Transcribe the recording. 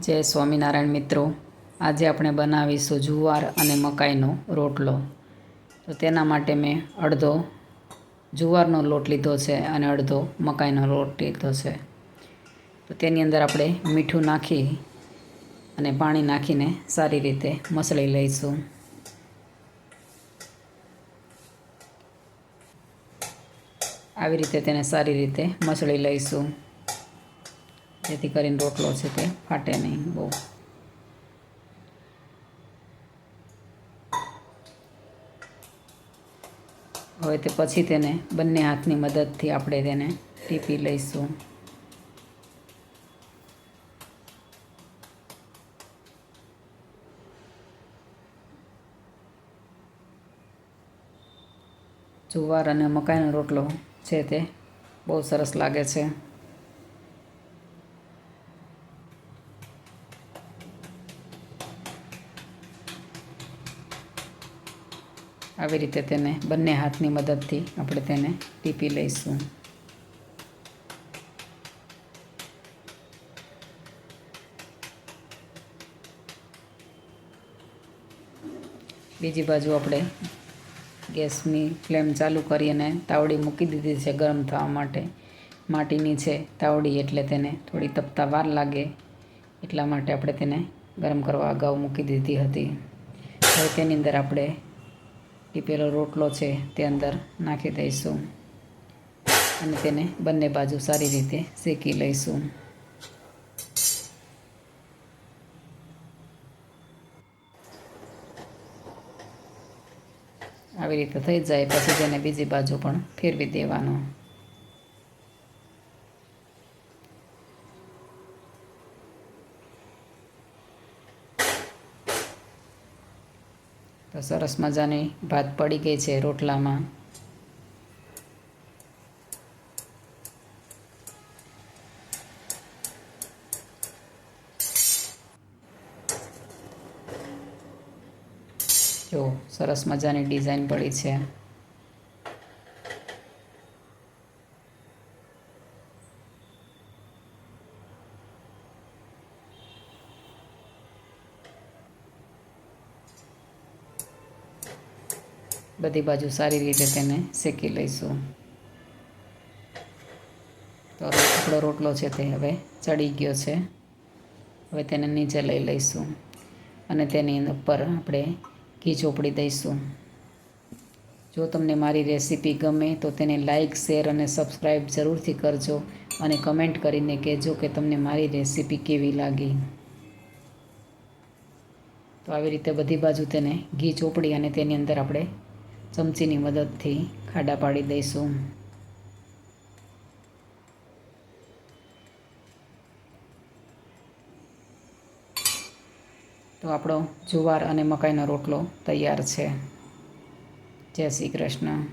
જય સ્વામિનારાયણ મિત્રો, આજે આપણે બનાવીશું જુવાર અને મકાઈનો રોટલો. તો તેના માટે મેં અડધો જુવારનો લોટ લીધો છે અને અડધો મકાઈનો લોટ લીધો છે. તો તેની અંદર આપણે મીઠું નાખી અને પાણી નાખીને સારી રીતે મસળી લઈશું. આવી રીતે તેને સારી રીતે મસળી લઈશું, જેથી કરીને રોટલો છે તે ફાટે નહીં બહુ. હવે તે પછી તેને બંને હાથની મદદથી આપણે તેને ટીપી લઈશું. જુવાર અને મકાઈનો રોટલો છે તે બહુ સરસ લાગે છે. આવી રીતે તેને બંને હાથની મદદથી આપણે તેને ટીપી લઈશું. બીજી બાજુ આપણે ગેસની ફ્લેમ ચાલુ કરી અને તાવડી મૂકી દીધી છે ગરમ થવા માટે. માટીની છે તાવડી, એટલે તેને થોડી તપતા વાર લાગે એટલા માટે આપણે તેને ગરમ કરવા અગાઉ મૂકી દીધી હતી. હવે તેની અંદર આપણે ટીપેલો રોટલો છે તે અંદર નાખી દઈશું અને તેને બંને બાજુ સારી રીતે શેકી લઈશું. આવી રીતે થઈ જાય પછી તેને બીજી બાજુ પણ ફેરવી દેવાનો. તો સરસ મજાની ભાત પડી ગઈ છે રોટલામાં. જો સરસ મજાની ડિઝાઇન પડી છે. બધી બાજુ સારી રીતે તેને શેકી લઈશું. તો આપણો રોટલો છે તે હવે ચડી ગયો છે. હવે તેને નીચે લઈ લઈશું અને તેની ઉપર આપણે ઘી ચોપડી દઈશું. જો તમને મારી રેસીપી ગમે તો તેને લાઈક, શેર અને સબસ્ક્રાઈબ જરૂરથી કરજો અને કમેન્ટ કરીને કહેજો કે તમને મારી રેસીપી કેવી લાગી. તો આવી રીતે બધી બાજુ તેને ઘી ચોપડી અને તેની અંદર આપણે ચમચીની મદદથી ખાડા પાડી દઈશું. તો આપણો જુવાર અને મકાઈનો રોટલો તૈયાર છે. જય શ્રી કૃષ્ણ.